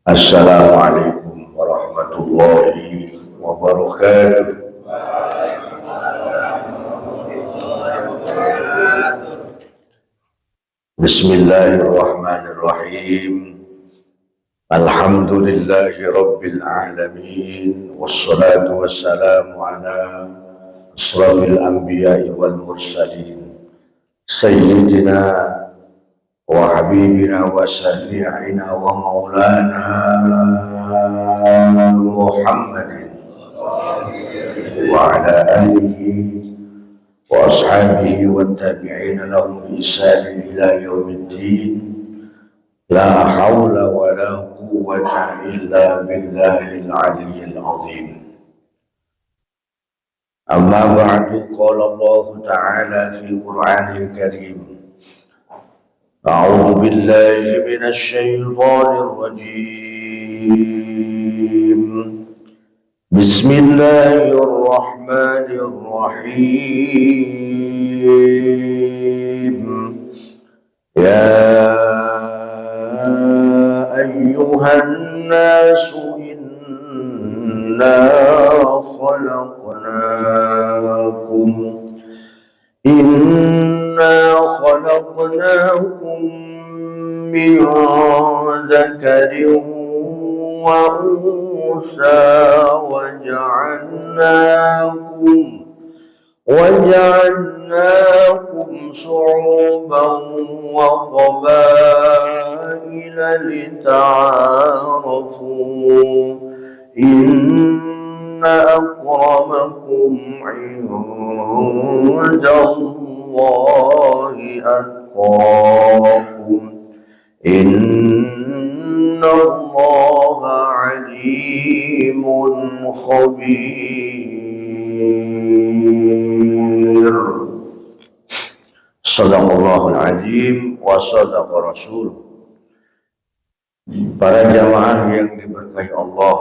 Assalamualaikum warahmatullahi wabarakatuh. Bismillahirrahmanirrahim. Alhamdulillahi rabbil alamin. Wassalatu wassalamu ala asrafil anbiya'i wal mursalin Sayyidina wa habibina wa syafi'ina wa maulana Muhammadin wa ala alihi wa ashabihi wa tabi'ina lahum bi ihsanin ila yaumiddin. La hawla wa la quwwata illa billahil aliyyil azim. Amma ba'du, qala Allah ta'ala fil Qur'anil Karim: أعوذ بالله من الشيطان الرجيم. بسم الله الرحمن الرحيم. يا أيها الناس إنا خلقناكم من ذكر وأنثى وجعلناكم شعوبا وقبائل لتعارفوا إن أكرمكم عند الله أتقاكم إن الله عليم خبير. Sadaqallahul azim wa sadaqa rasuluh. Para jamaah yang diberkahi Allah,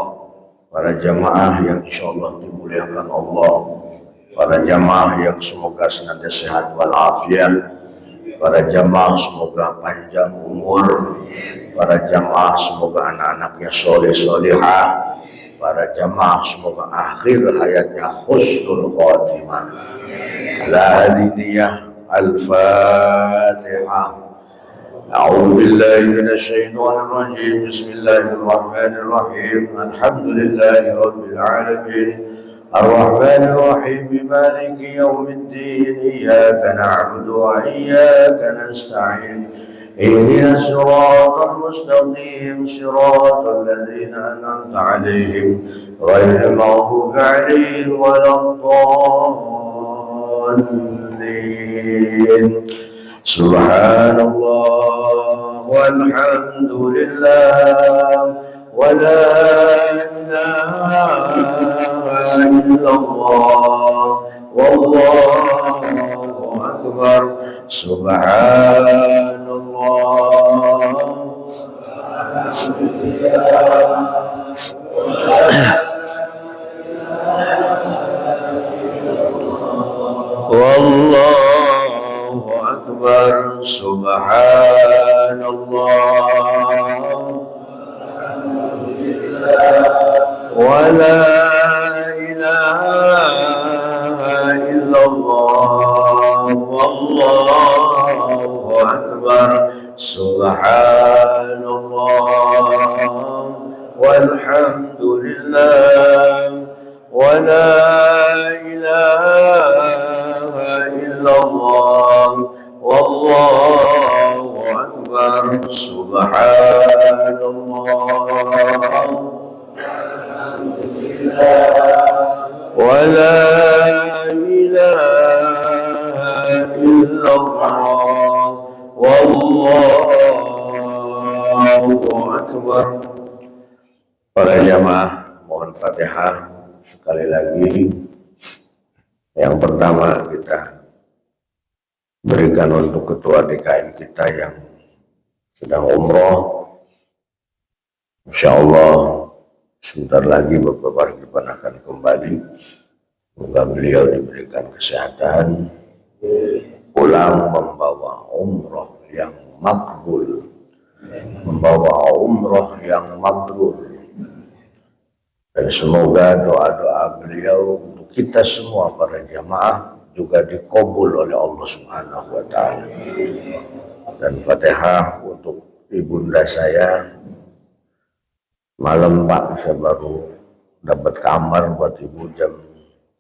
para jamaah yang insyaallah dimuliakan Allah, para jamaah yang semoga senantiasa sehat walafiat, para jamaah semoga panjang umur, para jamaah semoga anak-anaknya soleh solehah, para jamaah semoga akhir hayatnya husnul khotimah. Ala hadiniyah al-Fatihah. A'udzu billahi minasy syaithanir rajim. Bismillahirrahmanirrahim. Alhamdulillahi rabbil alamin. الرحمن الرحيم مالك يوم الدين. إياك نعبد وإياك نستعين. اهدنا الصراط المستقيم صراط الذين أنعمت عليهم غير المغضوب عليهم ولا الضالين. سبحان الله والحمد لله ولا إله إلا الله والله أكبر. سبحان الله والله أكبر. سبحان الله ولا إله إلا الله والله أكبر. سبحان الله والحمد لله ولا إله إلا الله والله أكبر. سبحان الله ولا إله إلا الله والله أكبر. Para jamaah mohon Fatihah sekali lagi. Yang pertama kita Berikan untuk ketua DKM kita yang sedang umroh. Insya Allah sebentar lagi beberapa hari depan akan kembali. Semoga beliau diberikan kesehatan, pulang membawa umroh yang makbul, membawa umroh yang mabrur. Dan semoga doa-doa beliau untuk kita semua para jamaah juga dikabul oleh Allah Subhanahu wa Ta'ala. Dan Fatihah untuk ibunda saya. Malam Pak, saya baru dapat kamar buat ibu jam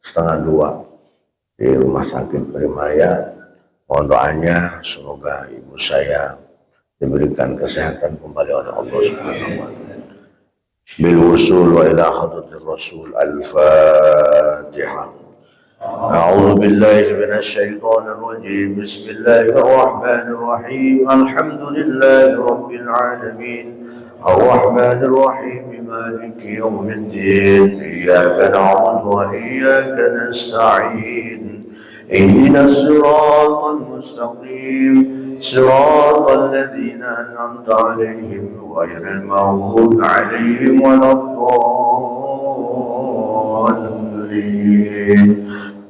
1:30 di rumah sakit Primaya. Mohon doanya semoga ibu saya diberikan kesehatan kembali oleh Allah Subhanahu wa Ta'ala. Bil wusul wa ila hadratir Rasul. Al-Fatihah. أعوذ بالله من الشيطان الرجيم. بسم الله الرحمن الرحيم. الحمد لله رب العالمين الرحمن الرحيم مالك يوم الدين إياك نعبد وإياك نستعين اهدنا الصراط المستقيم صراط الذين أنعمت عليهم غير المغضوب عليهم ولا الضالين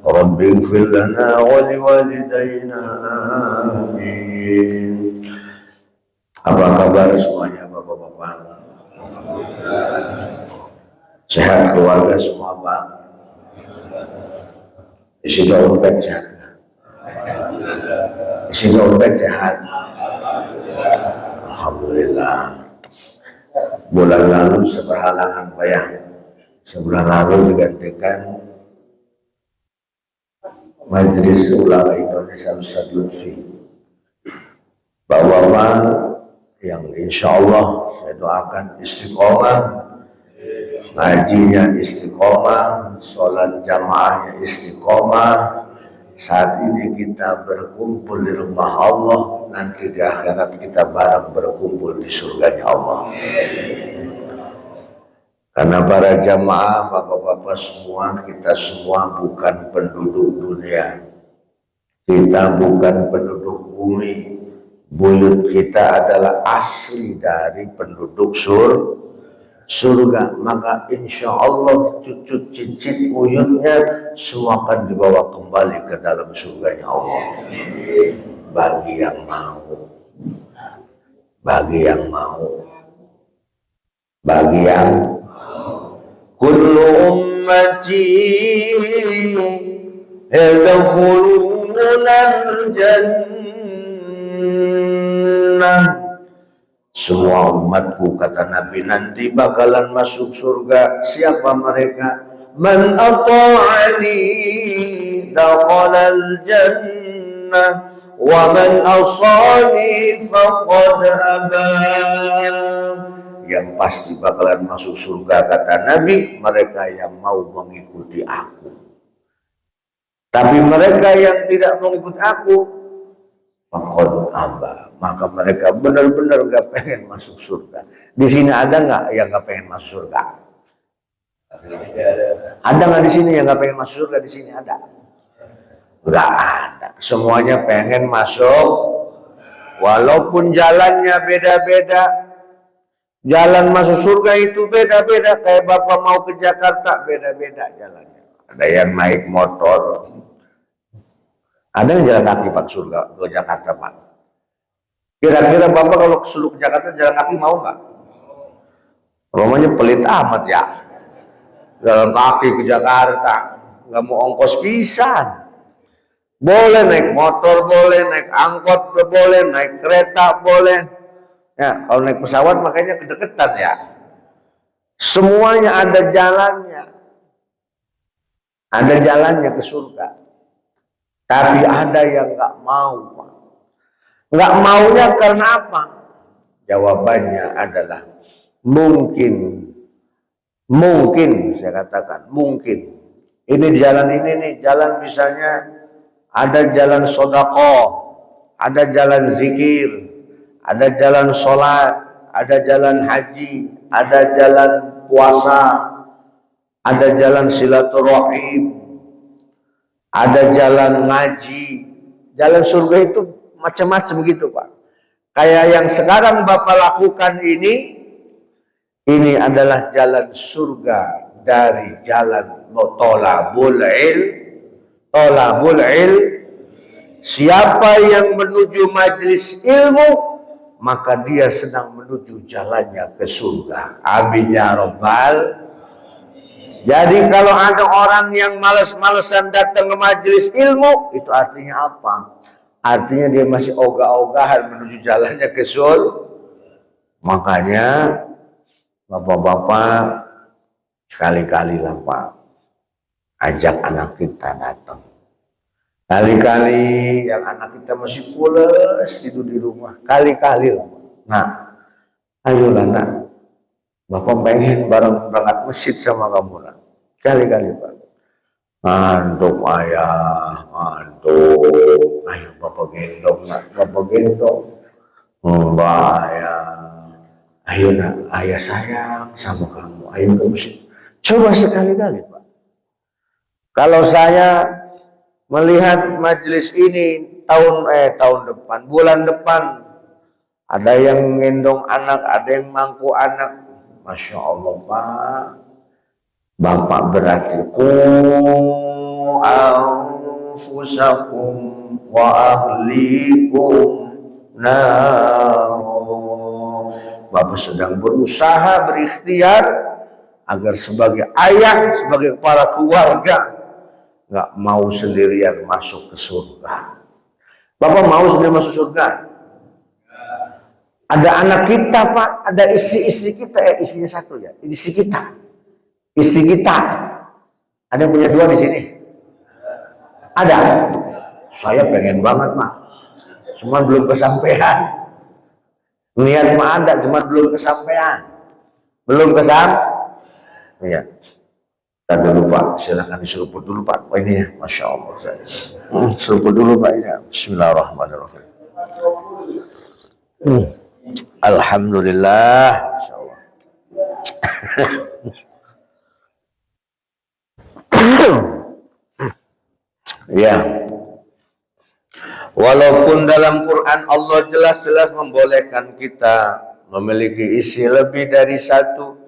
رب اغفر لنا ولوالدينا آمين. Apa kabar semuanya bapak-bapak? Sehat keluarga semua Pak? Isi dompet sehat? Isi dompet sehat? Alhamdulillah. Bulan lalu seberhalangan Pak ya. Sebulan lalu digantikan Majelis Ulama Indonesia Ustaz Lutfi. Bapak-bapak yang insya Allah saya doakan istiqomah, ngajinya istiqomah, sholat jamaahnya istiqomah. Saat ini kita berkumpul di rumah Allah, nanti di akhirat kita bareng berkumpul di surganya Allah. Karena para jamaah, bapak-bapak semua, kita semua bukan penduduk dunia. Kita bukan penduduk bumi. Buyut kita adalah asli dari penduduk surga. Maka insya Allah cucu cicit buyutnya semua akan dibawa kembali ke dalam surganya Allah. Bagi yang mau. Bagi yang mau. Bagi yang kullu ummati yadkhuluna al-jannah. Semua umatku kata Nabi nanti bakalan masuk surga. Siapa mereka? Man ata'ani dakhala al-jannah wa man asani faqad aba. Yang pasti bakalan masuk surga kata Nabi mereka yang mau mengikuti aku. Tapi mereka yang tidak mengikuti aku faqad aba, maka mereka benar-benar gak pengen masuk surga. Di sini ada nggak yang gak pengen masuk surga? Ada nggak di sini yang gak pengen masuk surga? Di sini ada? Nggak ada. Semuanya pengen masuk, walaupun jalannya beda-beda. Jalan masuk surga itu beda-beda. Kayak Bapak mau ke Jakarta, beda-beda jalannya. Ada yang naik motor. Ada yang jalan kaki Pak surga ke Jakarta Pak? Kira-kira Bapak kalau ke Jakarta jalan kaki mau nggak? Romanya pelit amat ya. Jalan kaki ke Jakarta. Nggak mau ongkos pisan. Boleh naik motor, boleh naik angkot, boleh naik kereta, boleh. Ya, kalau naik pesawat makanya kedekatan ya. Semuanya ada jalannya. Ada jalannya ke surga. Tapi ada yang nggak mau, Pak. Nggak maunya karena apa? Jawabannya adalah mungkin saya katakan mungkin. Ini jalan ini nih, jalan misalnya ada jalan sedekah, ada jalan zikir, ada jalan sholat, ada jalan haji, ada jalan puasa, ada jalan silaturahim, ada jalan ngaji, Jalan surga itu macam-macam gitu Pak. Kayak yang sekarang Bapak lakukan ini adalah jalan surga dari jalan tolabul ilm. Siapa yang menuju majelis ilmu, maka dia sedang menuju jalannya ke surga. Amin ya Rabbal. Jadi kalau ada orang yang malas-malesan datang ke majelis ilmu, itu artinya apa? Artinya dia masih ogah-ogahan menuju jalannya ke surga. Makanya bapak-bapak sekali-kali lah Pak, ajak anak kita datang. Kali-kali yang anak kita masih pulas tidur di rumah, kali-kali lah Pak. Nah, ayolah nak, Bapak pengen bareng berangkat masjid sama kamu nak. Kali-kali Pak. Ngantuk ayah, ngantuk. Ayo Bapak gendong nak, Bapak gendong. Mbak ayah, ayo nak, ayah sayang sama kamu. Ayo ke masjid. Coba sekali-kali Pak. Kalau saya melihat majelis ini tahun depan, bulan depan, ada yang ngendong anak, ada yang mangku anak. Masya Allah Pak, Bapak berarti anfusakum wa ahlikum Bapak sedang berusaha, berikhtiar agar sebagai ayah, sebagai kepala keluarga, nggak mau sendirian masuk ke surga. Bapak mau sendiri masuk surga? Ada anak kita Pak, ada istri-istri kita, istrinya satu ya, istri kita. Ada yang punya dua di sini? Ada. Saya pengen banget Pak, cuma belum kesampaian. Niat mah ada, cuma belum kesampaian. Iya. Kita dulu Pak, silakan diseruput dulu Pak. Oh ini ya, Masya Allah. Seruput dulu Pak ini. Bismillahirrahmanirrahim. Alhamdulillah. Masya Allah. Ya. Walaupun dalam Quran Allah jelas-jelas membolehkan kita memiliki isi lebih dari satu,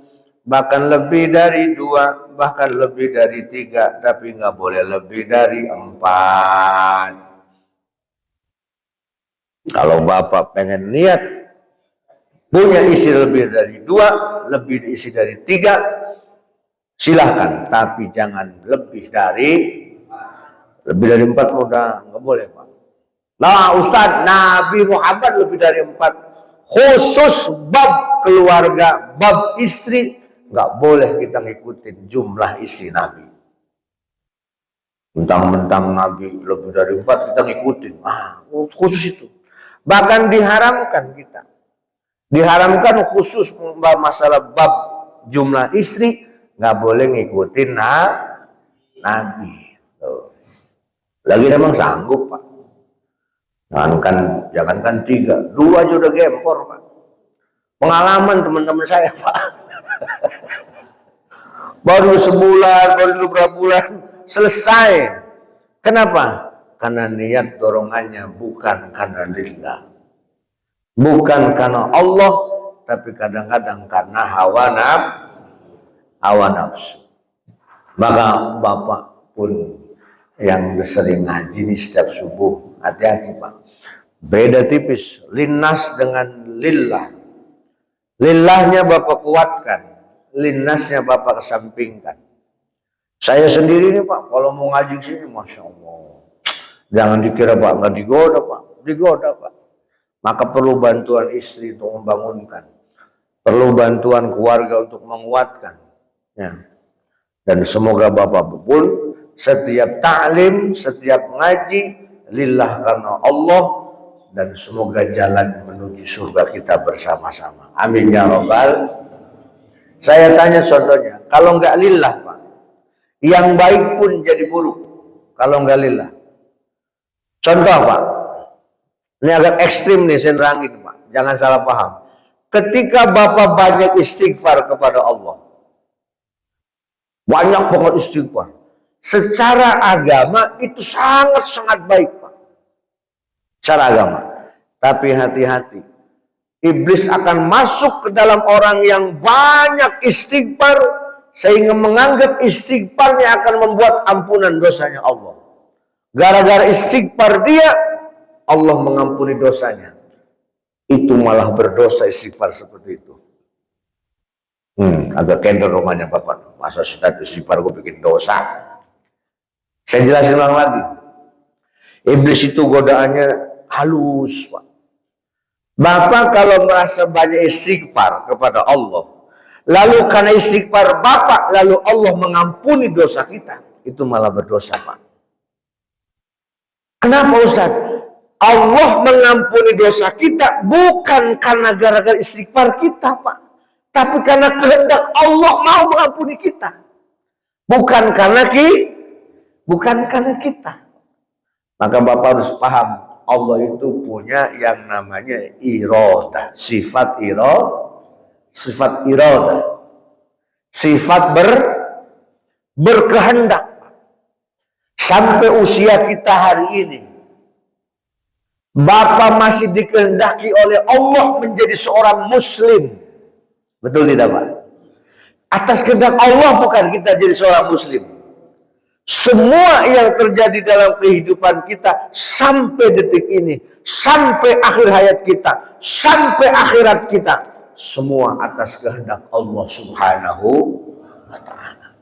bahkan lebih dari dua, bahkan lebih dari tiga, tapi nggak boleh lebih dari 4. Kalau Bapak pengen niat punya isi lebih dari 2, lebih isi dari 3, silahkan, tapi jangan lebih dari 4 udah nggak boleh Pak. Nah Ustadz, Nabi Muhammad lebih dari 4, khusus bab keluarga, bab istri, nggak boleh kita ngikutin jumlah istri Nabi. Mentang-mentang Nabi lebih dari 4 kita ngikutin, khusus itu. Bahkan diharamkan kita. Diharamkan khusus masalah bab jumlah istri, nggak boleh ngikutin Nabi. Lagi memang sanggup Pak. Jangankan 3, 2 aja udah gempor Pak. Pengalaman teman-teman saya Pak. Baru sebulan, baru beberapa bulan selesai. Kenapa? Karena niat dorongannya bukan karena lillah, bukan karena Allah, tapi kadang-kadang karena hawa nafsu. Maka Bapak pun yang sering ngaji nih setiap subuh, hati-hati Pak. Beda tipis linnas dengan lillah. Lillahnya Bapak kuatkan, linnasnya Bapak kesampingkan. Saya sendiri nih Pak, kalau mau ngaji sini, Masya Allah, jangan dikira Pak nggak digoda Pak, digoda Pak. Maka perlu bantuan istri untuk membangunkan, perlu bantuan keluarga untuk menguatkan. Ya. Dan semoga Bapak pun setiap ta'lim, setiap ngaji lillah karena Allah, dan semoga jalan menuju surga kita bersama-sama. Amin ya Rabbal. Saya tanya contohnya, kalau nggak lillah Pak, yang baik pun jadi buruk kalau nggak lillah. Contoh Pak, ini agak ekstrim nih saya nerangin Pak, jangan salah paham. Ketika Bapak banyak istighfar kepada Allah, banyak banget istighfar, secara agama itu sangat-sangat baik Pak. secara agama. Tapi hati-hati, iblis akan masuk ke dalam orang yang banyak istighfar, sehingga menganggap istighfarnya akan membuat ampunan dosanya Allah. Gara-gara istighfar dia, Allah mengampuni dosanya. Itu malah berdosa istighfar seperti itu. Agak kendor rumahnya Bapak. Masa Ustaz istighfar gue bikin dosa. Saya jelasin ulang lagi. Iblis itu godaannya halus, Pak. Bapak kalau merasa banyak istighfar kepada Allah, lalu karena istighfar Bapak, lalu Allah mengampuni dosa kita, itu malah berdosa, Pak. Kenapa Ustaz? Allah mengampuni dosa kita bukan karena gara-gara istighfar kita, Pak. Tapi karena kehendak Allah mau mengampuni kita. Bukan karena kita. Maka Bapak harus paham, Allah itu punya yang namanya iradah, sifat iradah. Sifat berkehendak. Sampai usia kita hari ini, Bapak masih dikehendaki oleh Allah menjadi seorang muslim. Betul tidak, Pak? Atas kehendak Allah bukan kita jadi seorang muslim. Semua yang terjadi dalam kehidupan kita sampai detik ini, sampai akhir hayat kita, sampai akhirat kita, semua atas kehendak Allah Subhanahu wa ta'ala.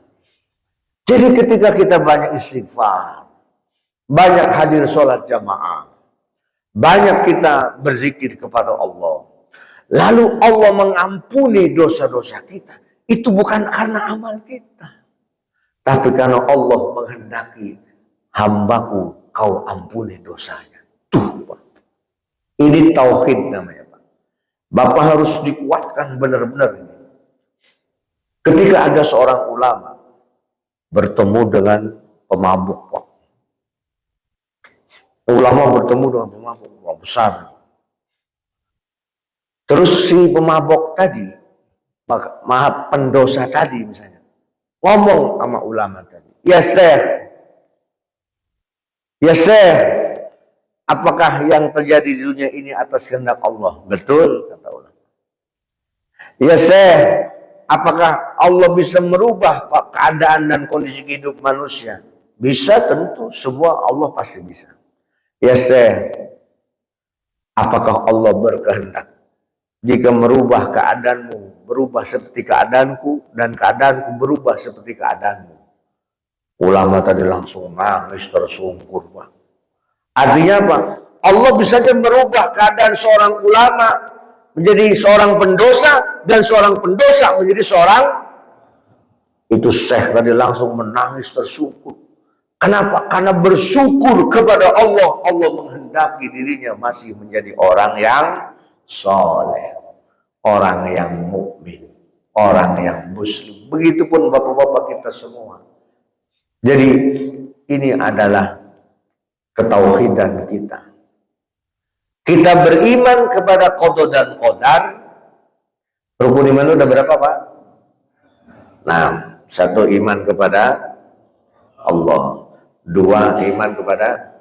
Jadi ketika kita banyak istighfar, banyak hadir sholat jamaah, banyak kita berzikir kepada Allah, lalu Allah mengampuni dosa-dosa kita, itu bukan karena amal kita, tapi karena Allah menghendaki, hambaku kau ampuni dosanya. Tuh, Pak. Ini tauhid namanya, Pak. Bapak harus dikuatkan benar-benar ini. Ketika ada seorang ulama bertemu dengan pemabuk, Pak. Ulama bertemu dengan pemabuk, Pak, besar. Terus si pemabuk tadi, maaf pendosa tadi misalnya, ngomong sama ulama tadi, ya Syekh, apakah yang terjadi di dunia ini atas kehendak Allah? Betul, kata ulama. Ya Syekh, apakah Allah bisa merubah keadaan dan kondisi hidup manusia? Bisa, tentu, semua Allah pasti bisa. Ya Syekh, apakah Allah berkehendak jika merubah keadaanmu berubah seperti keadaanku, dan keadaanku berubah seperti keadaanmu? Ulama tadi langsung nangis tersungkur, Pak. Artinya apa? Allah bisa saja merubah keadaan seorang ulama menjadi seorang pendosa, dan seorang pendosa menjadi seorang, itu Syekh tadi langsung menangis tersungkur. Kenapa? Karena bersyukur kepada Allah, Allah menghendaki dirinya masih menjadi orang yang soleh, orang yang mukmin, orang yang muslim. Begitupun bapak-bapak kita semua. Jadi ini adalah ketauhidan kita. Kita beriman kepada qada dan qadar. Rukun iman udah berapa, Pak? Nah, satu iman kepada Allah, dua iman kepada.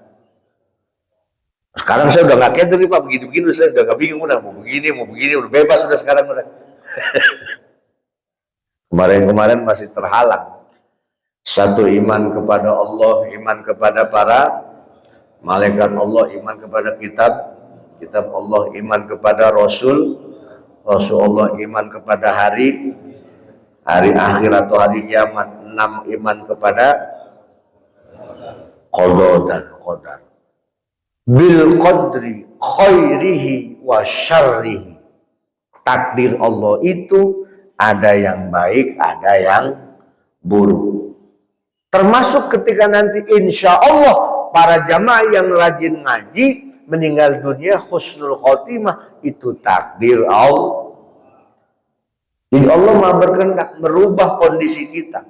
Sekarang saya udah nggak keder nih, Pak, begitu-begini saya udah nggak bingung, udah mau begini, udah bebas udah sekarang udah. Kemarin-kemarin masih terhalang. Satu iman kepada Allah, iman kepada para malaikat Allah, iman kepada kitab Allah, iman kepada Rasul Allah, iman kepada hari akhir atau hari kiamat. 6, iman kepada qada dan qadar. Bil qadri khairihi wa syarrihi. Takdir Allah itu ada yang baik, ada yang buruk. Termasuk ketika nanti insya Allah para jamaah yang rajin ngaji meninggal dunia husnul khotimah, itu takdir Allah. Jadi Allah maha berkehendak merubah kondisi kita,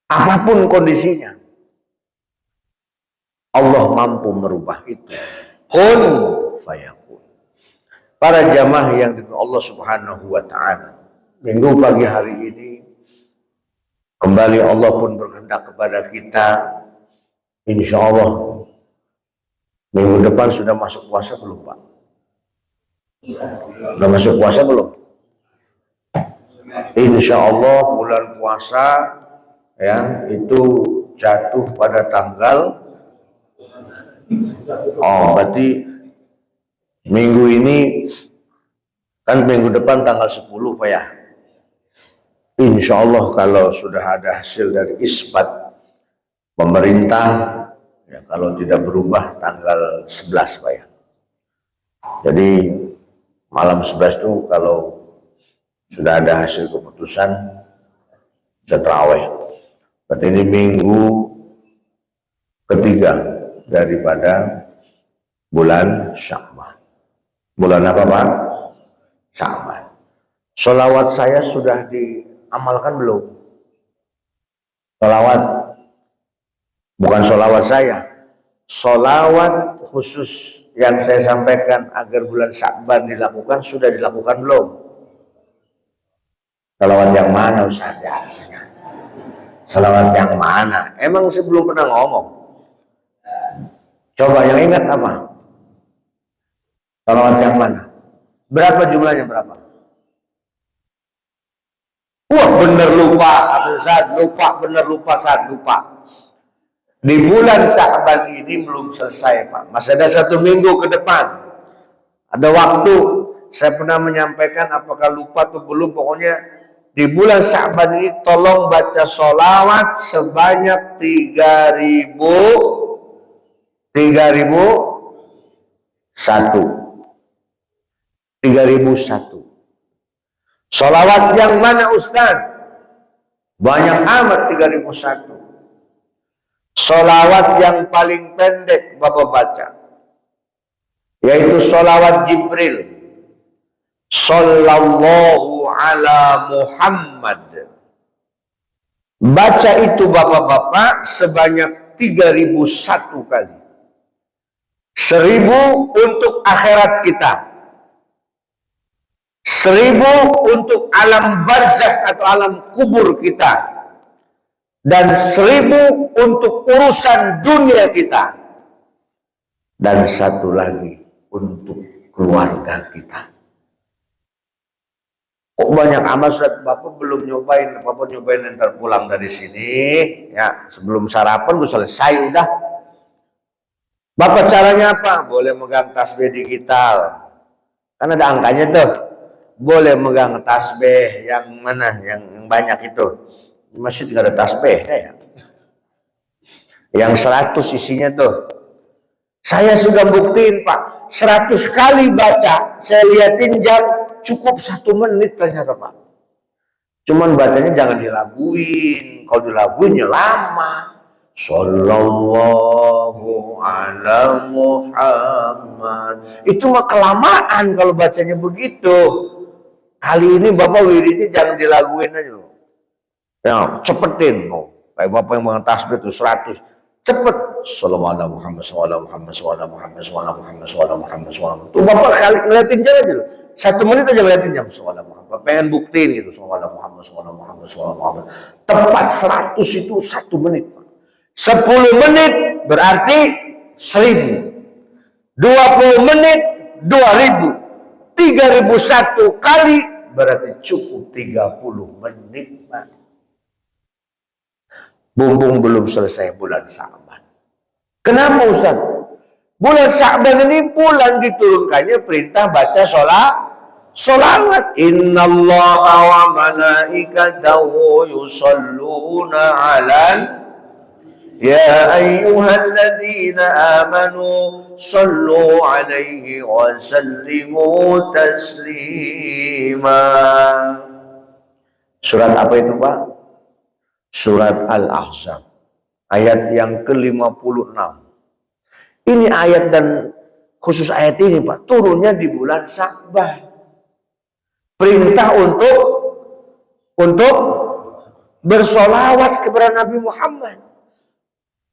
apapun kondisinya, Allah mampu merubah itu. Kun fayakun. Para jamaah yang dengan Allah Subhanahu wa ta'ala, minggu pagi hari ini kembali Allah pun berkehendak kepada kita, insya Allah Minggu depan sudah masuk puasa belum, Pak? Sudah masuk puasa belum? Insya Allah bulan puasa ya itu jatuh pada tanggal berarti minggu ini kan minggu depan tanggal 10 Pak ya. Insya Allah kalau sudah ada hasil dari isbat pemerintah ya, kalau tidak berubah tanggal 11 Pak ya. Jadi malam 11 itu kalau sudah ada hasil keputusan bisa terawih. Berarti ini minggu ketiga daripada bulan Sya'ban. Bulan apa Pak? Sya'ban. Sholawat saya sudah diamalkan belum? Sholawat, bukan sholawat saya. Sholawat khusus yang saya sampaikan agar bulan Sya'ban dilakukan sudah dilakukan belum? Sholawat yang mana Ustaz? Sholawat yang mana? Emang saya belum pernah ngomong. Coba yang ingat apa? Sholawat yang mana? Berapa jumlahnya berapa? Wah bener lupa, Ustaz lupa, bener lupa, Ustaz lupa. Di bulan Sya'ban ini belum selesai Pak. Masih ada 1 minggu ke depan. Ada waktu. Saya pernah menyampaikan apakah lupa atau belum. Pokoknya di bulan Sya'ban ini tolong baca sholawat sebanyak 3.001. Sholawat yang mana Ustaz? Banyak amat 3.001. Sholawat yang paling pendek Bapak baca, yaitu sholawat Jibril. Sallallahu ala Muhammad. Baca itu Bapak-bapak sebanyak 3.001 kali. 1.000 untuk akhirat kita. 1.000 untuk alam barzakh atau alam kubur kita. Dan 1.000 untuk urusan dunia kita. Dan 1 lagi untuk keluarga kita. Kok banyak amat Ustaz? Bapak belum nyobain. Bapak nyobain ntar pulang dari sini. Ya, sebelum sarapan gue selesai udah. Bapak caranya apa? Boleh megang tasbih digital. Kan ada angkanya tuh. Boleh megang tasbih yang mana? Yang banyak itu. Di masjid nggak ada tasbih ya. Yang 100 isinya tuh. Saya sudah buktiin Pak. 100 kali baca. Saya liatin jam. Cukup 1 menit ternyata Pak. Cuman bacanya jangan dilaguin. Kalau dilaguinnya lama. Sallallahu ala Muhammad. Itu mah kelamaan kalau bacanya begitu. Kali ini Bapak wiridnya jangan dilaguin aja loh. Ya, cepetin. Kayak Bapak yang mengetasbih itu 100. Cepet. Sallallahu ala Muhammad, sallallahu Muhammad, sallallahu Muhammad, sallallahu Muhammad, sallallahu Muhammad, sallallahu. Tuh Bapak kali ngeliatin jam aja loh. 1 menit aja ngeliatin jam. Sallallahu Muhammad. Pengen buktiin gitu. Sallallahu Muhammad, sallallahu Muhammad, sallallahu Muhammad. Tepat 100 itu 1 menit. 10 menit berarti 1.000. 20 menit 2.000. 3.001 kali berarti cukup 30 menit Pak. Bumbung belum selesai bulan Sya'ban. Kenapa Ustaz? Bulan Sya'ban ini bulan diturunkannya perintah baca sholawat. Innallaha wa malaikatahu yusalluna 'alan ya ayyuhalladzina amanu sallu 'alaihi wa sallimu taslima. Surat apa itu Pak? Surat Al-Ahzab, ayat yang ke-56. Ini ayat dan khusus ayat ini Pak, turunnya di bulan Sya'ban. Perintah untuk bersolawat kepada Nabi Muhammad.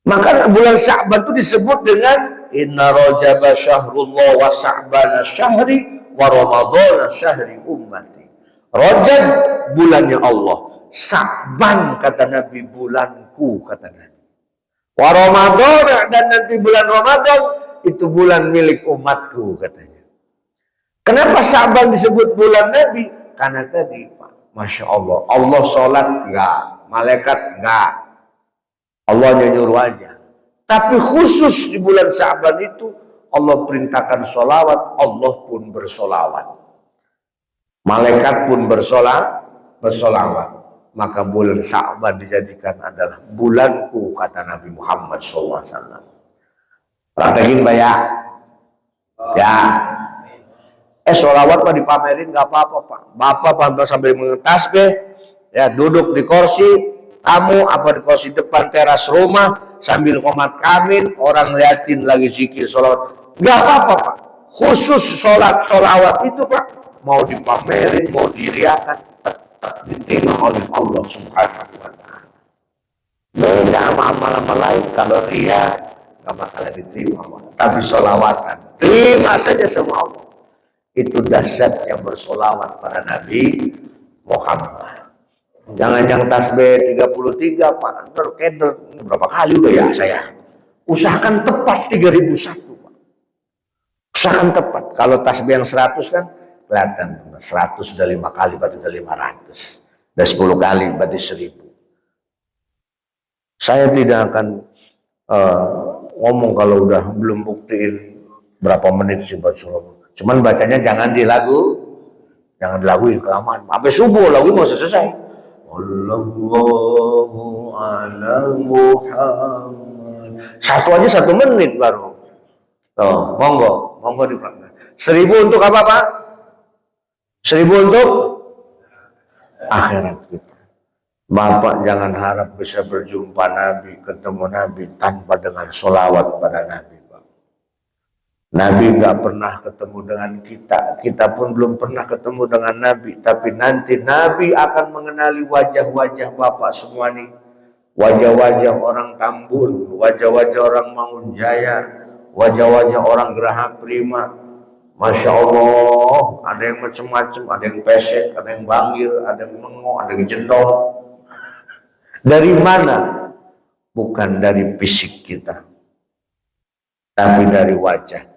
Maka bulan Sya'ban itu disebut dengan Inna Rajaba syahrullah wa Sya'bana syahri wa Ramadana syahri ummati. Rajab bulannya Allah. Sya'ban kata Nabi bulanku kata Nabi. Wa Ramadan dan nanti bulan Ramadan itu bulan milik umatku katanya. Kenapa Sya'ban disebut bulan Nabi? Karena tadi Pak, Masya Allah, Allah sholat enggak, malaikat enggak, Allah nyuruh aja. Tapi khusus di bulan Sya'ban itu Allah perintahkan sholawat, Allah pun bersolawat, malaikat pun bersolawat. Maka bulan Sya'ban dijadikan adalah bulanku, kata Nabi Muhammad SAW. Praktekin Pak ya. Ya. Sholawat Pak dipamerin nggak apa-apa Pak. Bapak sambil mengetasbih, ya duduk di kursi kamu apa di kursi depan teras rumah sambil qomat kamit, orang liatin lagi zikir sholawat, nggak apa-apa Pak. Khusus sholawat itu Pak, mau dipamerin, mau diriakan, diterima oleh Allah Subhanahu wa Ta'ala. Beda sama amal-amal lain, kalau ria nggak bakal diterima, tapi sholawatan terima saja sama Allah. Itu dahsyatnya bersolawat pada Nabi Muhammad. Jangan yang tasbih 33 Pak, terkeder berapa kali udah ya saya. Usahakan tepat 3001 Pak. Usahakan tepat. Kalau tasbih yang 100 kan kelihatan 100 sudah 5 kali berarti sudah 500. Dan 10 kali berarti 1000. Saya tidak akan ngomong kalau udah belum buktiin berapa menit sih buat sholawat. Cuman bacanya jangan dilaguin kelamaan. Sampai subuh lagu mau selesai. Allahu ala Muhammad. Satu aja 1 menit baru. Tuh, monggo dipraktek. 1000 untuk apa Pak? 1000 untuk akhirat kita. Bapak jangan harap bisa berjumpa Nabi, ketemu Nabi tanpa dengan sholawat pada Nabi. Nabi nggak pernah ketemu dengan kita, kita pun belum pernah ketemu dengan Nabi. Tapi nanti Nabi akan mengenali wajah-wajah Bapak semua nih. Wajah-wajah orang Tambun, wajah-wajah orang Mangunjaya, wajah-wajah orang Geraha Prima. Masya Allah, ada yang macam-macam, ada yang pesek, ada yang bangir, ada yang mengo, ada yang jendol. Dari mana? Bukan dari fisik kita, tapi dari wajah.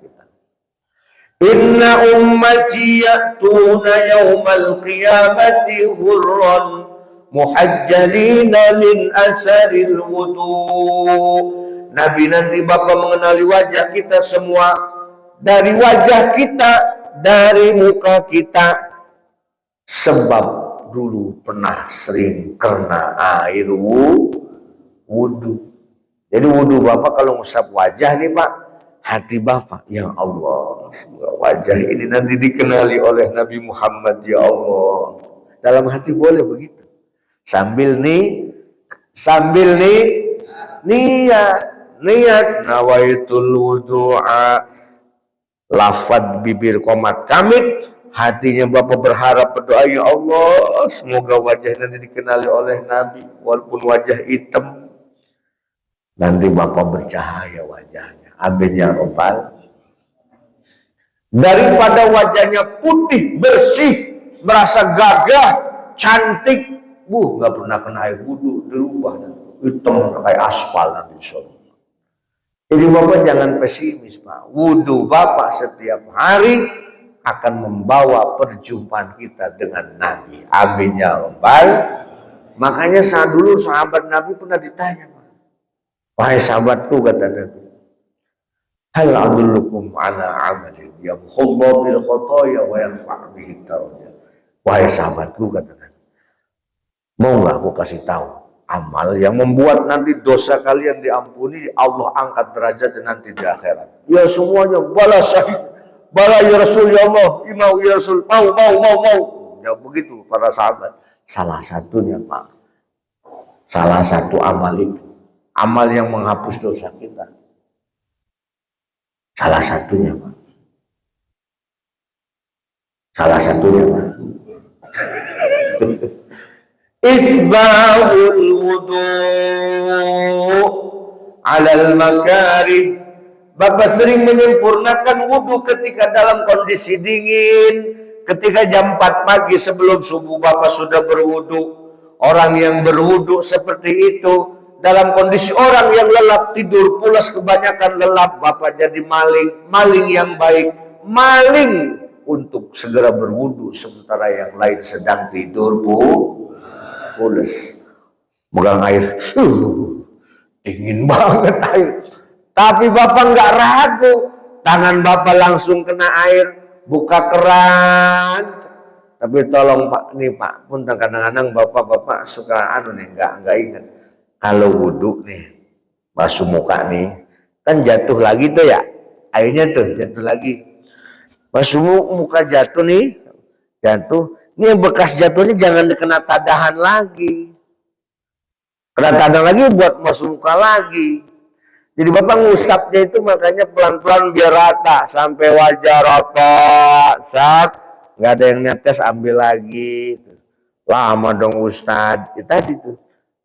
Inna ummati ya'tuna yawmal qiyamati ghurran muhajjalina min asaril wudu. Nabi nanti Bapak mengenali wajah kita semua, dari wajah kita, dari muka kita, sebab dulu pernah sering kena air wudu. Jadi wudu Bapak kalau ngusap wajah nih Pak, hati Bapak, ya Allah, semoga wajah ini nanti dikenali oleh Nabi Muhammad, ya Allah. Dalam hati boleh begitu. Sambil niat nawaitul wudu'a, lafad bibir qomat kamit, hatinya Bapak berharap berdoa, ya Allah, semoga wajah nanti dikenali oleh Nabi, walaupun wajah hitam, nanti Bapak bercahaya wajahnya. Amin ya Rabbal. Daripada wajahnya putih, bersih, merasa gagah, cantik, nggak pernah kena air wudu, dirubah hitam kayak aspal nanti insyaallah. Jadi Bapak jangan pesimis Pak. Wudu Bapak setiap hari akan membawa perjumpaan kita dengan Nabi. Amin ya Rabbal. Makanya dulu sahabat Nabi pernah ditanya, wahai sahabatku, kata Nabi, hal adullukum ala amalin yamhullahu bil khotoya wa yarfa' bihi darajat. Wahai sahabatku, kata Nabi, mau nggak aku kasih tahu amal yang membuat nanti dosa kalian diampuni, Allah angkat derajat nanti di akhirat. Ya semuanya, bala syahid, bala ya Rasul, ya Allah, imau ya Rasul, mau. Ya begitu para sahabat. Salah satunya Pak, salah satu amal itu, amal yang menghapus dosa kita. Salah satunya Pak. Isbahul wudu alal makarih. Bapak sering menyempurnakan wudu ketika dalam kondisi dingin, ketika jam 4 pagi sebelum subuh Bapak sudah berwudu. Orang yang berwudu seperti itu dalam kondisi orang yang lelap tidur, pulas kebanyakan lelap, bapak jadi maling, maling yang baik, maling untuk segera berwudu sementara yang lain sedang tidur pulas. Megang air, dingin banget air. Tapi bapak nggak ragu, tangan bapak langsung kena air, buka keran. Tapi tolong pak, nih pak, punten kadang-kadang bapak-bapak suka nih nggak ingat. Kalau wudhu nih, basuh muka nih, kan jatuh lagi tuh ya, airnya tuh jatuh lagi. Basuh muka jatuh nih, jatuh. Ini bekas jatuhnya jangan dikena tadahan lagi. Kena tadahan lagi buat basuh muka lagi. Jadi bapak ngusapnya itu makanya pelan-pelan biar rata sampai wajah rata, nggak ada yang netes ambil lagi. Lama dong Ustadz. Ya, tadi tuh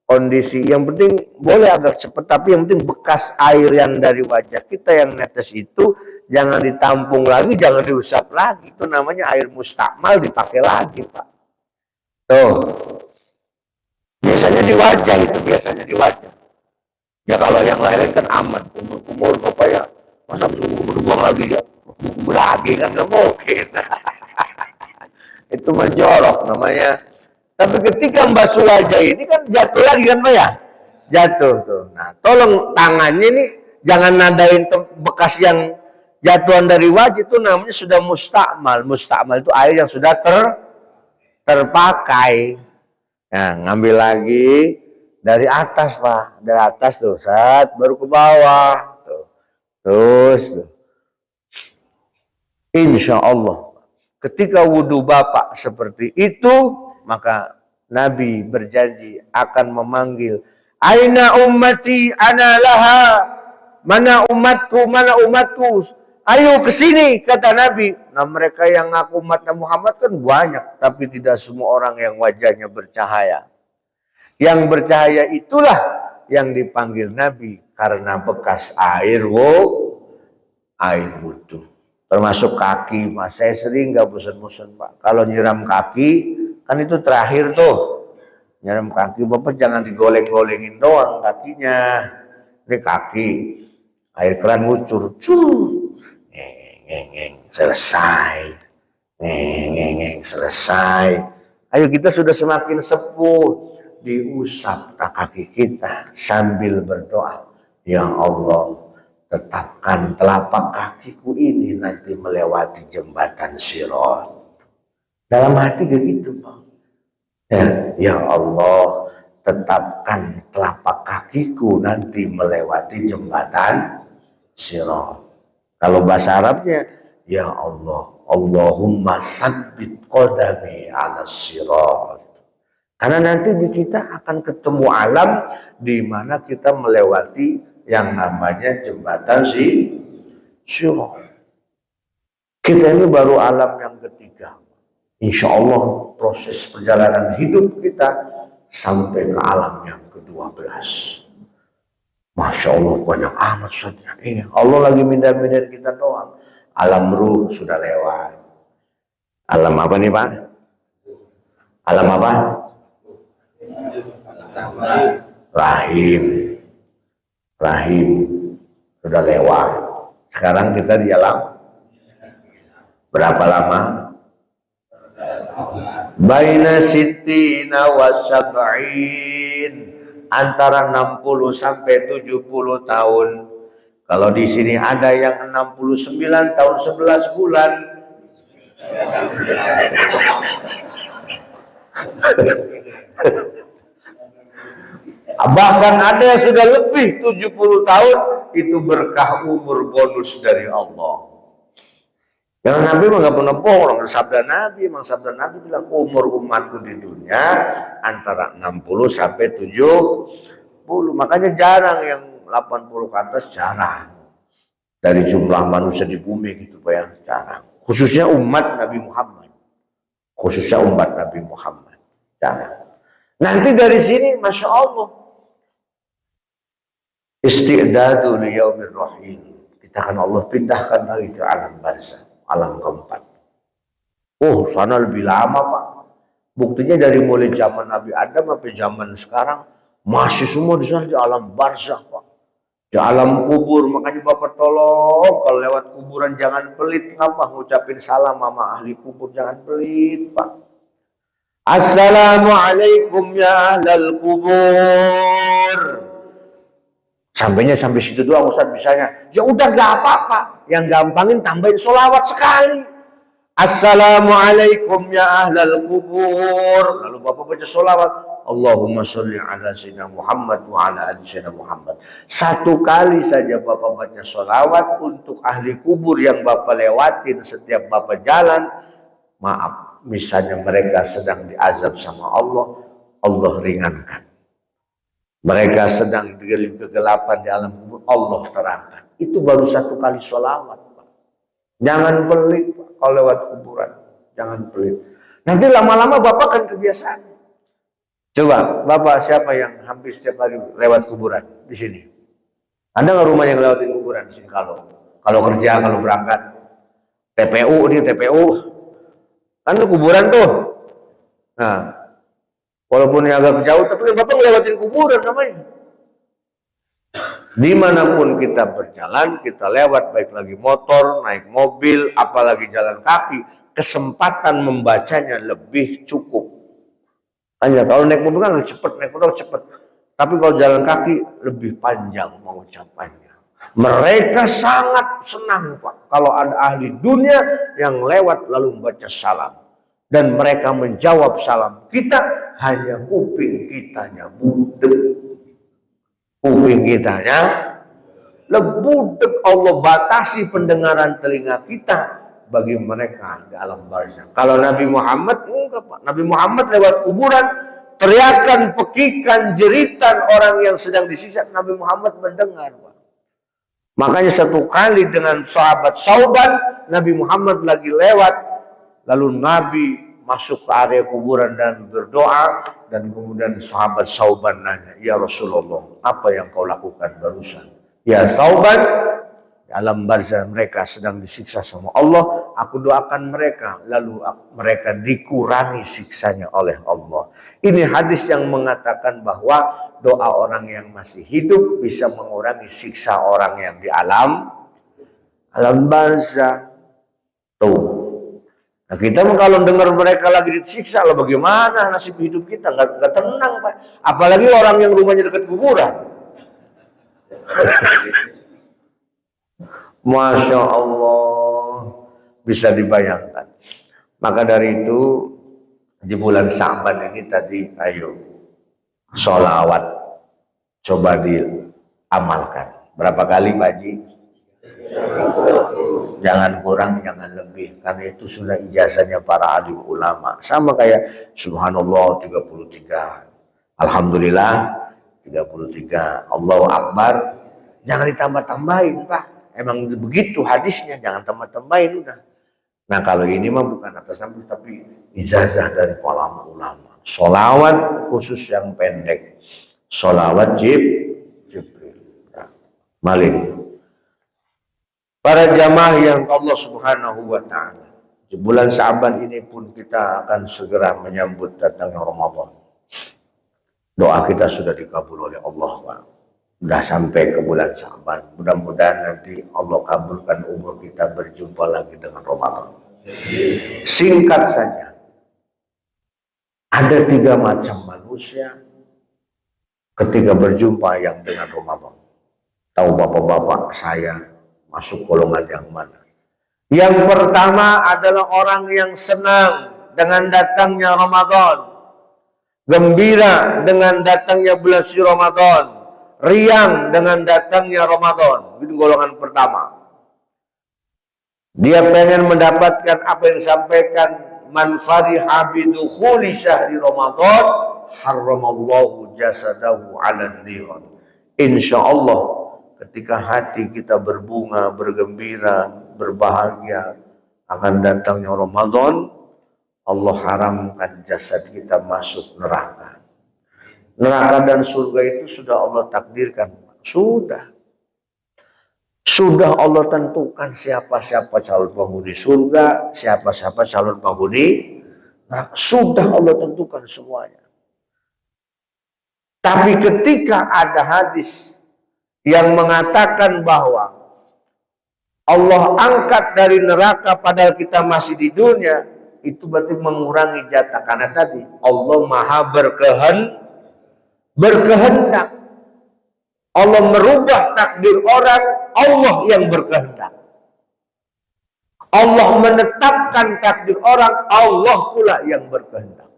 kondisi yang penting boleh agak cepat, tapi yang penting bekas air yang dari wajah kita yang netes itu jangan ditampung lagi, jangan diusap lagi. Itu namanya air mustakmal, dipakai lagi pak. Tuh. Biasanya di wajah itu, biasanya di wajah. Ya kalau yang lain kan aman, kumur-kumur bapak ya, masa kumur-kumur lagi ya, kumur lagi kan nggak mungkin. Itu menjorok namanya. Tapi ketika membasuh wajah ini kan jatuh lagi kan pak ya, jatuh tuh. Nah tolong tangannya ini jangan nadain bekas yang jatuhan dari wajah, itu namanya sudah mustakmal. Mustakmal itu air yang sudah terpakai. Nah, ngambil lagi dari atas pak, dari atas tuh, saat baru ke bawah, tuh. Terus tuh. Insya Allah, ketika wudhu bapak seperti itu, maka Nabi berjanji akan memanggil, aina ummati ana laha, mana umatku, mana umatku. Ayo ke sini, kata Nabi. Nah mereka yang ngaku umatnya Muhammad kan banyak, tapi tidak semua orang yang wajahnya bercahaya. Yang bercahaya itulah yang dipanggil Nabi karena bekas air wudhu. Termasuk kaki, mas saya sering nggak bosan-bosan pak. Kalau nyiram kaki kan itu terakhir tuh. Nyiram kaki bapak jangan digoleng-golengin doang kakinya. Ini kaki, air keran ngucur, selesai, selesai. Ayo kita sudah semakin sepuh, diusap kaki kita sambil berdoa, ya Allah tetapkan telapak kakiku ini nanti melewati jembatan Sirat. Dalam hati kayak gitu pak. Ya Allah tetapkan telapak kakiku nanti melewati jembatan Sirat. Kalau bahasa Arabnya, ya Allah, Allahumma sabbit qadami ala sirat. Karena nanti di kita akan ketemu alam di mana kita melewati yang namanya jembatan Sirat. Kita ini baru alam yang ketiga. Insya Allah proses perjalanan hidup kita sampai ke alam yang ke-12. Masya Allah banyak amat saja. Allah lagi mindah-mindahin kita doang. Alam ruh sudah lewat. Alam apa nih pak? Alam apa? Rahim. Rahim sudah lewat. Sekarang kita di alam berapa lama? Baina sittina wa sab'in, antara 60 sampai 70 tahun. Kalau di sini ada yang 69 tahun 11 bulan. Bahkan ada yang sudah lebih 70 tahun, itu berkah umur bonus dari Allah. Yang Nabi nggak pernah bohong, sabda Nabi, memang sabda Nabi bilang umur umatku di dunia antara 60 sampai 70. Makanya jarang yang 80 ke atas, jarang. Dari jumlah manusia di bumi gitu Pak ya, jarang. Khususnya umat Nabi Muhammad. Khususnya umat Nabi Muhammad. Jarang. Nanti dari sini Masya Allah. Isti'dadu liyaumir rahim. Kita akan Allah pindahkan lagi ke alam barzakh. Alam keempat. Oh, sana lebih lama Pak. Buktinya dari mulai zaman Nabi Adam sampai zaman sekarang Masih semua di sana di alam barzakh, Pak. Di alam kubur. Makanya Bapak tolong kalau lewat kuburan jangan pelit, ngapa ngucapin salam sama ahli kubur, jangan pelit, Pak. Assalamualaikum ya ahlal kubur. Sampainya sampai situ doang Ustaz bisanya. Ya udah gak apa-apa. Yang gampangin tambahin sholawat sekali. Assalamualaikum ya ahlal kubur. Lalu Bapak baca sholawat. Allahumma sholli ala sayyidina Muhammad wa ala ali sayyidina Muhammad. Satu kali saja Bapak baca sholawat untuk ahli kubur yang Bapak lewatin setiap Bapak jalan. Maaf, misalnya mereka sedang diazab sama Allah, Allah ringankan. Mereka sedang di kegelapan di alam kubur, Allah terangkan. Itu baru satu kali sholawat, Pak. Jangan pelit, Pak, kalau lewat kuburan. Jangan pelit. Nanti lama-lama Bapak kan kebiasaan. Coba, Bapak siapa yang hampir setiap hari lewat kuburan di sini? Ada nggak rumah yang lewatin kuburan di sini? Kalau kerja, kalau berangkat, TPU nih, TPU. Kan itu kuburan tuh. Nah, walaupun ini agak jauh, tapi kan Bapak ngelewatin kuburan namanya. Dimanapun kita berjalan, kita lewat, baik lagi motor, naik mobil, apalagi jalan kaki, kesempatan membacanya lebih cukup. Hanya kalau naik mobil kan cepat, naik motor cepat. Tapi kalau jalan kaki lebih panjang mengucapannya. Mereka sangat senang, Pak, kalau ada ahli dunia yang lewat lalu membaca salam. Dan mereka menjawab salam kita, hanya kuping kitanya budek. Kuping kitanya lebudek. Allah batasi pendengaran telinga kita bagi mereka di alam barzakh. Kalau Nabi Muhammad enggak, Pak. Nabi Muhammad lewat kuburan, teriakan, pekikan, jeritan orang yang sedang disiksa, Nabi Muhammad mendengar, Pak. Makanya satu kali dengan sahabat Sauban, Nabi Muhammad lagi lewat, lalu Nabi masuk ke area kuburan dan berdoa, dan kemudian sahabat Sauban nanya, ya Rasulullah, apa yang kau lakukan barusan? Ya Sauban, alam barzakh mereka sedang disiksa sama Allah, aku doakan mereka, lalu mereka dikurangi siksanya oleh Allah. Ini hadis yang mengatakan bahwa doa orang yang masih hidup bisa mengurangi siksa orang yang di alam barzakh. Tuh. Nah, kita kalau dengar mereka lagi disiksa, lah bagaimana nasib hidup kita? Nggak tenang, Pak. Apalagi orang yang rumahnya dekat kuburan. Masya Allah, bisa dibayangkan. Maka dari itu di bulan Sya'ban ini tadi, ayo sholawat coba diamalkan. Berapa kali, Pak Haji? Jangan kurang, jangan lebih. Karena itu sudah ijazahnya para alim ulama. Sama kayak subhanallah 33. Alhamdulillah 33. Allahu Akbar. Jangan ditambah-tambahin, Pak. Emang begitu hadisnya, jangan tambah-tambahin udah. Nah kalau ini mah bukan atas nama, tapi ijazah dari para ulama. Sholawat khusus yang pendek. Sholawat Jibril. Nah, Malik. Para jamaah yang Allah Subhanahu wa Ta'ala, di bulan Sya'ban ini pun kita akan segera menyambut datangnya Ramadan. Doa kita sudah dikabul oleh Allah, Pak. Sudah sampai ke bulan Sya'ban. Mudah-mudahan nanti Allah kabulkan umur kita berjumpa lagi dengan Ramadan. Singkat saja, ada 3 macam manusia ketika berjumpa yang dengan Ramadan. Tahu bapak-bapak saya masuk golongan yang mana? Yang pertama adalah orang yang senang dengan datangnya Ramadan, gembira dengan datangnya bulan suci Ramadan, riang dengan datangnya Ramadan. Itu golongan pertama. Dia pengen mendapatkan apa yang disampaikan, man fariha bidukhuli syahri Ramadan harramallahu jasadahu 'alan nar. Insyaallah ketika hati kita berbunga, bergembira, berbahagia akan datangnya Ramadan, Allah haramkan jasad kita masuk neraka. Neraka dan surga itu sudah Allah takdirkan. Sudah Allah tentukan siapa-siapa calon penghuni surga, siapa-siapa calon penghuni neraka. Sudah Allah tentukan semuanya. Tapi ketika ada hadis yang mengatakan bahwa Allah angkat dari neraka padahal kita masih di dunia, itu berarti mengurangi jatah. Karena tadi Allah maha berkehendak. Allah merubah takdir orang, Allah yang berkehendak. Allah menetapkan takdir orang, Allah pula yang berkehendak.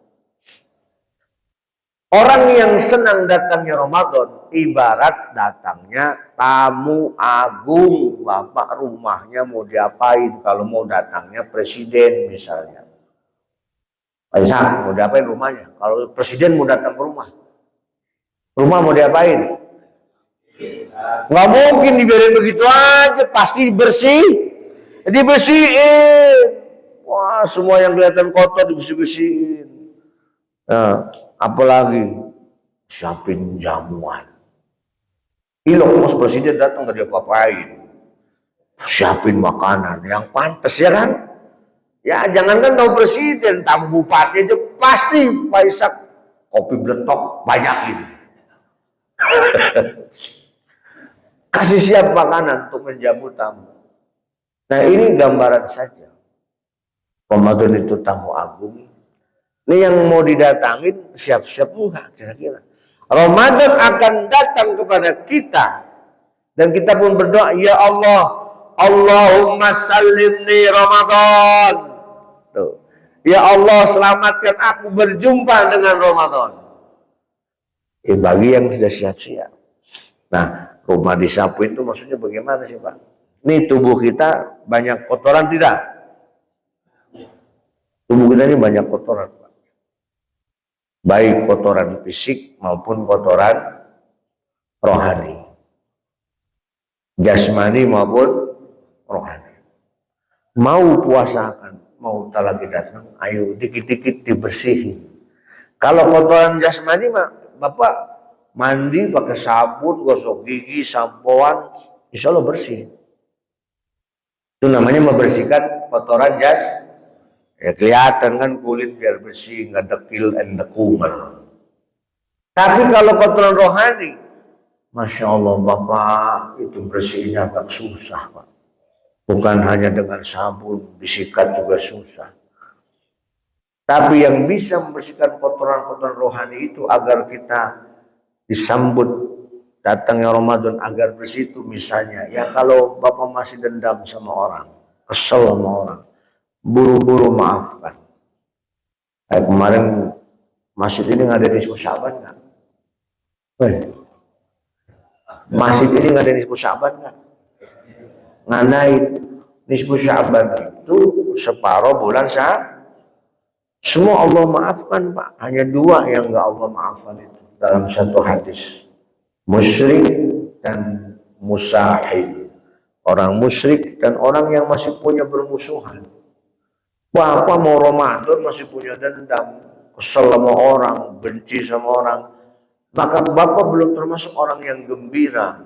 Orang yang senang datangnya Ramadan, ibarat datangnya tamu agung. Bapak rumahnya mau diapain? Kalau mau datangnya presiden misalnya. Aisyah, mau diapain rumahnya? Kalau presiden mau datang ke rumah mau diapain? Nggak mungkin dibiarin begitu aja, pasti dibersihin. Wah, semua yang kelihatan kotor dibersih-bersihin. Nah, apalagi siapin jamuan. Ilok mas presiden datang gak dia ngapain? Siapin makanan yang pantas, ya kan? Ya jangankan tamu presiden, tamu bupati aja pasti Pak Ishak kopi beletok banyakin. Kasih siap makanan untuk menjamu tamu. Nah ini gambaran saja. Ramadan itu tamu agung. Ini yang mau didatangin siap-siap enggak kira-kira. Ramadan akan datang kepada kita. Dan kita pun berdoa, ya Allah, Allahumma sallimni Ramadan. Tuh. Ya Allah, selamatkan aku berjumpa dengan Ramadan. Bagi yang sudah siap-siap. Nah, rumah disapu itu maksudnya bagaimana sih Pak? Ini tubuh kita banyak kotoran tidak? Tubuh kita ini banyak kotoran Pak. Baik kotoran fisik maupun kotoran rohani. Jasmani maupun rohani. Mau puasakan, mau tak lagi datang, ayo dikit-dikit dibersihin. Kalau kotoran jasmani mah Bapak mandi pakai sabun, gosok gigi, sampoan, insya Allah bersih. Itu namanya membersihkan kotoran jas. Ya kelihatan kan kulit biar bersih, nggak dekil and dekumal. Tapi kalau kotoran rohani, Masya Allah Bapak, itu bersihnya agak susah Pak. Bukan hanya dengan sabun, disikat juga susah. Tapi yang bisa membersihkan kotoran-kotoran rohani itu agar kita disambut datangnya Ramadan agar bersih itu misalnya. Ya kalau Bapak masih dendam sama orang, kesel sama orang, buru-buru maafkan. Kayak kemarin masjid ini ngadain Nisfu Sya'ban nggak? Masjid ini ngadain Nisfu Sya'ban nggak? Ngadain Nisfu Sya'ban itu separuh bulan semua Allah maafkan Pak. Hanya dua yang nggak Allah maafkan itu dalam satu hadis. Musyrik dan musahid. Orang musyrik dan orang yang masih punya bermusuhan. Bapak mau Ramadan masih punya dendam, kesel sama orang, benci sama orang. Maka Bapak belum termasuk orang yang gembira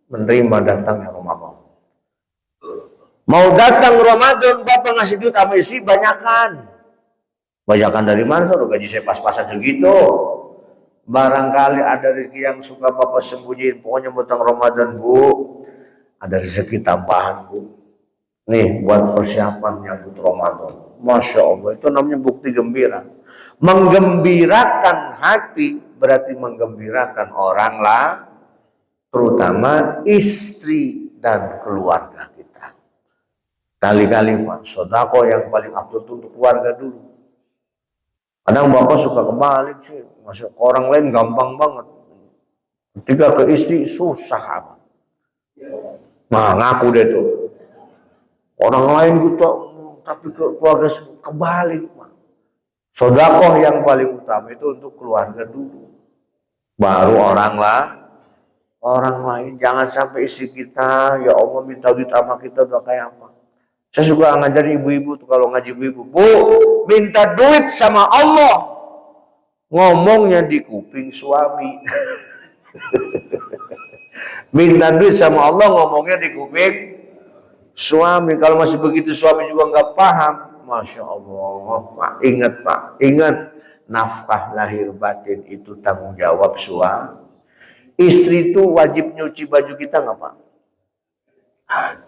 menerima datangnya Ramadan. Mau datang Ramadan, Bapak ngasih duit sama istri banyakan. Banyakan dari mana? Udah gaji saya pas-pasan segitu. Barangkali ada rezeki yang suka Bapak sembunyiin. Pokoknya mau datang Ramadan Bu, ada rezeki tambahan Bu. Nih buat persiapan nyambut Ramadan. Masya Allah, itu namanya bukti gembira. Menggembirakan hati berarti menggembirakan orang lah, terutama istri dan keluarga kita. Kali-kali Pak, sodako yang paling afdol untuk keluarga dulu. Kadang Bapak suka kebalik sih, masuk ke orang lain gampang banget. Ketika ke istri susah apa? Nah ngaku deh tuh. Orang lain gitu, tapi ke keluarga kebalik Pak. Sodakoh yang paling utama itu untuk keluarga dulu. Baru orang lain. Jangan sampai istri kita, ya Allah minta duit sama kita udah kayak apa. Saya suka ngajarin ibu-ibu tuh kalau ngaji ibu-ibu, Bu, minta duit sama Allah. Ngomongnya di kuping suami. Minta duit sama Allah, ngomongnya di kuping suami. Kalau masih begitu suami juga nggak paham. Masya Allah, Pak, ingat Pak, ingat. nafkah lahir batin itu tanggung jawab suami. Istri itu wajib nyuci baju kita nggak Pak?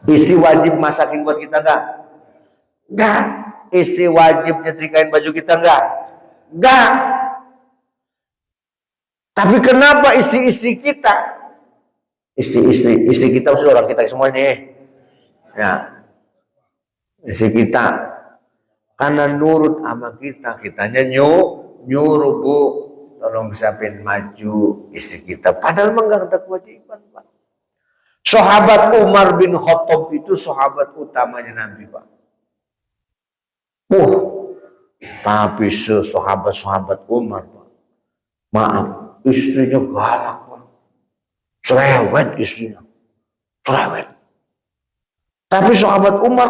Istri wajib masakin buat kita nggak? Nggak. Istri wajib nyetrikain baju kita nggak? Nggak. Tapi kenapa istri-istri kita, istri kita udah orang kita semua ini, ya, istri kita, karena nurut sama kita, kitanya nyuruh Bu, tolong siapin maju istri kita. Padahal enggak ada kewajiban Pak. Sahabat Umar bin Khattab itu sahabat utamanya Nabi Pak. Tapi sahabat Umar Pak, maaf, istrinya galak Pak, cerewet istrinya, cerewet. Tapi sahabat Umar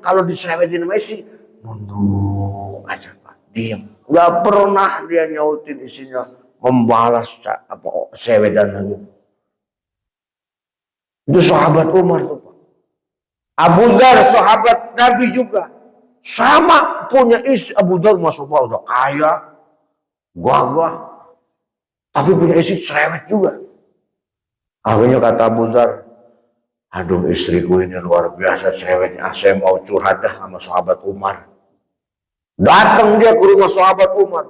kalau dicerewetin sama istri, nunduk aja Pak, diam. Gak pernah dia nyautin istrinya, membalas cewedan lagi. Itu sahabat Umar tuh Pak. Abu Dar sahabat Nabi juga, sama punya istri. Abu Dar masuk Pak udah kaya, gagah, tapi punya istri cerewet juga. Akhirnya kata Abu Dar, aduh istriku ini luar biasa cerewetnya, saya mau curhat dah sama sahabat Umar. Datang dia ke rumah sahabat Umar.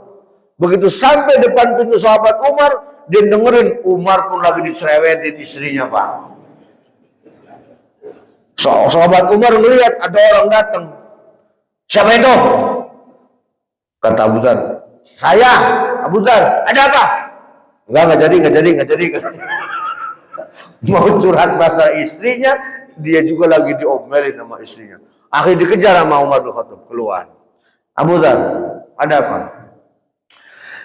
Begitu sampai depan pintu sahabat Umar, dia dengerin Umar pun lagi dicerewetin istrinya Pak. Sahabat Umar melihat ada orang datang. Siapa itu? Kata Abu Dar, saya Abu Dar. Ada apa? Enggak jadi. Mau curhat bahasa istrinya, dia juga lagi diomelin sama istrinya. Akhirnya dikejar sama Umar bin Khattab, keluar. Abu Dar, ada apa?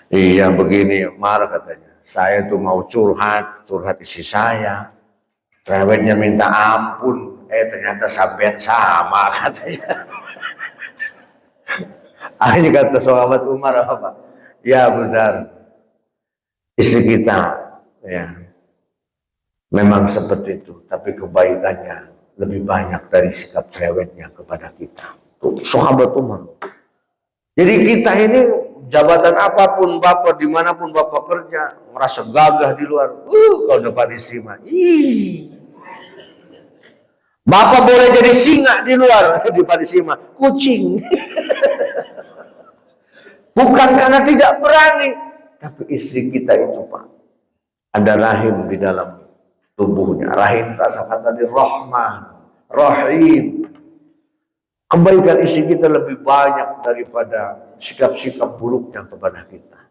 Iya begini, marah katanya. Saya tuh mau curhat istri saya. Cerewetnya minta ampun, ternyata sampean sama katanya. Akhirnya kata sahabat Umar apa? Ya Abu Dar, istri kita ya memang seperti itu, tapi kebaikannya lebih banyak dari sikap cerewetnya kepada kita. Tuh, sahabat Umar. Jadi kita ini jabatan apapun Bapak, dimanapun Bapak kerja, merasa gagah di luar. Kalau depan istri mah, Bapak boleh jadi singa di luar, di depan istri mah kucing. Bukan karena tidak berani, tapi istri kita itu Pak, ada rahim di dalam tubuhnya. Rahim asal kata di Rahman, Rahim. Kebaikan istri kita lebih banyak daripada sikap-sikap buruknya kepada kita.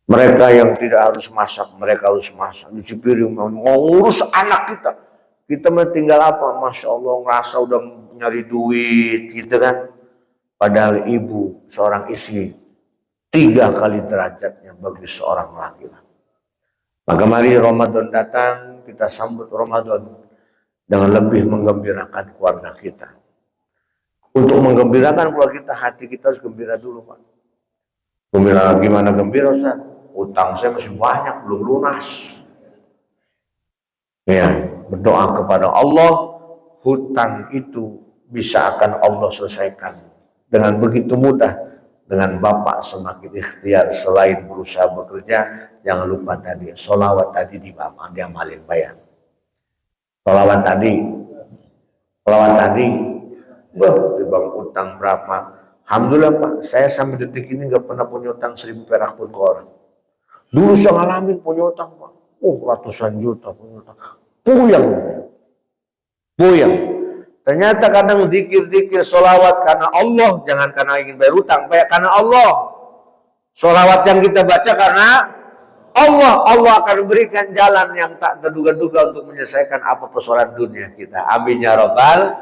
Mereka yang tidak harus masak, mereka harus masak. Cuci piring, mau ngurus anak kita. Kita mah tinggal apa? Masya Allah, ngerasa udah nyari duit gitu kan. Padahal ibu, seorang istri, 3 kali derajatnya bagi seorang laki-laki. Maka mari Ramadan datang, kita sambut Ramadan dengan lebih menggembirakan keluarga kita. Untuk menggembirakan keluarga kita, hati kita harus gembira dulu Pak. Gembira gimana gembira Ustaz? Utang saya masih banyak, belum lunas. Ya, berdoa kepada Allah, hutang itu bisa akan Allah selesaikan dengan begitu mudah. Dengan Bapak semakin ikhtiar, selain berusaha bekerja, jangan lupa tadi, sholawat tadi di Bapak, dia malin bayar. Sholawat tadi, bang utang berapa? Alhamdulillah Pak, saya sampai detik ini nggak pernah punya utang 1000 perak pun ke orang. Dulu saya ngalamin punya utang Pak, ratusan juta punya utang, puyeng. Ternyata kadang zikir-zikir sholawat karena Allah, jangan karena ingin bayar utang, bayar karena Allah. Sholawat yang kita baca karena Allah akan berikan jalan yang tak terduga-duga untuk menyelesaikan apa persoalan dunia kita. Amin ya Rabbal.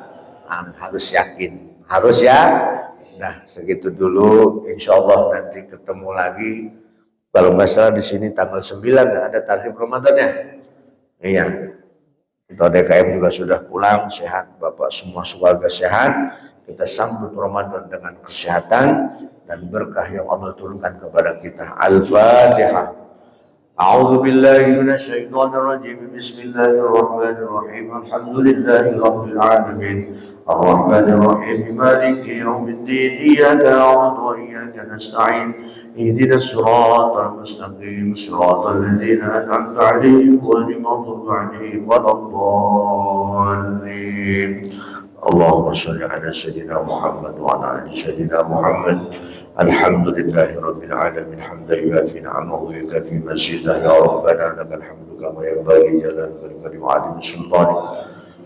Harus yakin, harus ya. Nah segitu dulu, insya Allah nanti ketemu lagi. Kalau nggak salah di sini tanggal 9 ada tarhib Ramadan ya. Iya, kita DKM juga sudah pulang sehat, Bapak semua keluarga sehat. Kita sambut Ramadan dengan kesehatan dan berkah yang Allah turunkan kepada kita. Al-Fatihah. أعوذ بالله من الشيطان الرجيم بسم الله الرحمن الرحيم الحمد لله رب العالمين الرحمن الرحيم مالك يوم الدين إياك نعبد وإياك نستعين اهدنا الصراط المستقيم صراط الذين أنعمت عليهم غير المغضوب عليهم ولا الضالين اللهم صل على سيدنا محمد وعلى آل سيدنا محمد الحمد لله رب العالمين حمدا يوافي نعمه ويكافي مزيدا يا ربنا لك الحمد كما ينبغي جلالك الكريم وعظيم سلطانك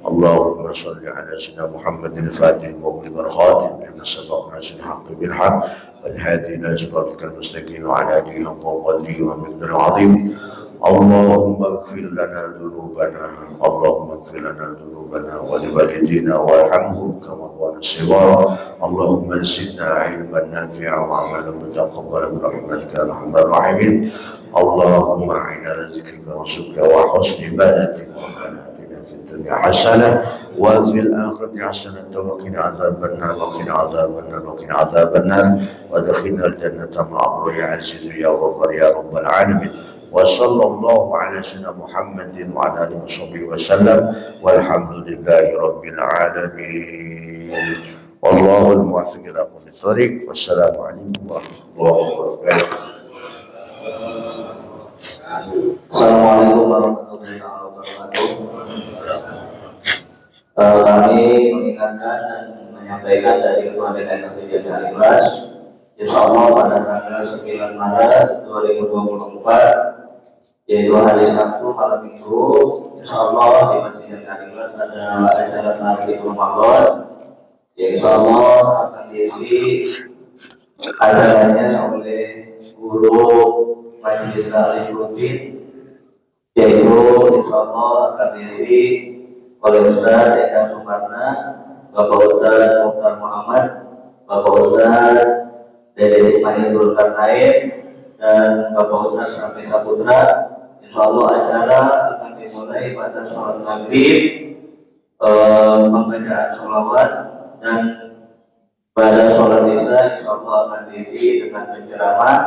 اللهم صل على سيدنا محمد الفاتح المغلق الخاتم لما سبق ناس الحق بالحق والهادي الى صراطك المستقيم وعلى اله حق قدره ومقداره العظيم اللهم اغفر لنا ذنوبنا اللهم اغفر لنا ذنوبنا ولوالدينا وارحمهم كما ربنا صغارا اللهم زدنا علما نافعا وعملا متقبلا برحمتك يا ارحم الراحمين اللهم اعنا على ذكرك وشكرك وحسن عبادتك ربنا اتنا في الدنيا حسنه وفي الآخرة حسنة وقنا عذاب النار وقنا عذاب النار وقنا عذاب النار وادخلنا الجنة مع أبرار يا عزيز يا غفار يا رب العالمين وصلى الله على سيدنا محمد وعلى آله وصحبه وسلم والحمد لله رب العالمين والله الموفق إلى كل الطريق والسلام عليكم ورحمة الله وبركاته. Assalamualaikum warahmatullahi wabarakatuh. Kami mengingatkan dan menyampaikan dari Ketua DKM Masjid Jami Al-Ikhlas, insya Allah pada tanggal 9 Maret 2024, yaitu hari Sabtu malam Minggu, insya Allah di Masjid Jami Al-Ikhlas ada acara Tarikh Ramadan, yang insya Allah akan diisi acaranya oleh guru Majelis Taklim Rutin, yaitu insya Allah akan diisi oleh Ustaz Eka Sumarna, Bapak Ustaz Mukhtar Muhammad, Bapak Ustaz Dede Ismail Zulkarnain, dan Bapak Ustaz Rafi Saputra. Insya Allah acara akan dimulai pada sholat maghrib, pembacaan sholawat, dan pada sholat isya insya Allah akan diisi dengan penceramah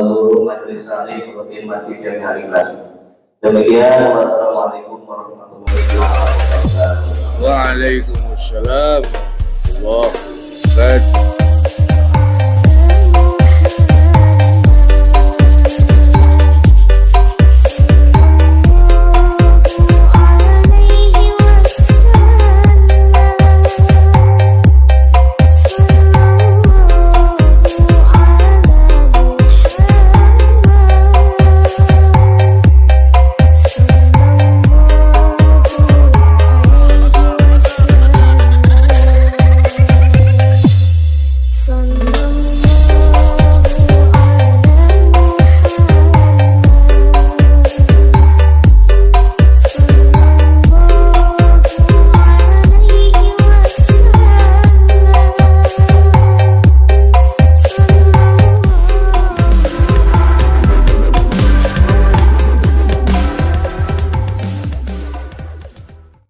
guru Majelis Taklim Rutin Masjid Jami Al-Ikhlas. Demikian, wassalamualaikum warahmatullahi wabarakatuh. Waalaikumsalam warahmatullahi wabarakatuh.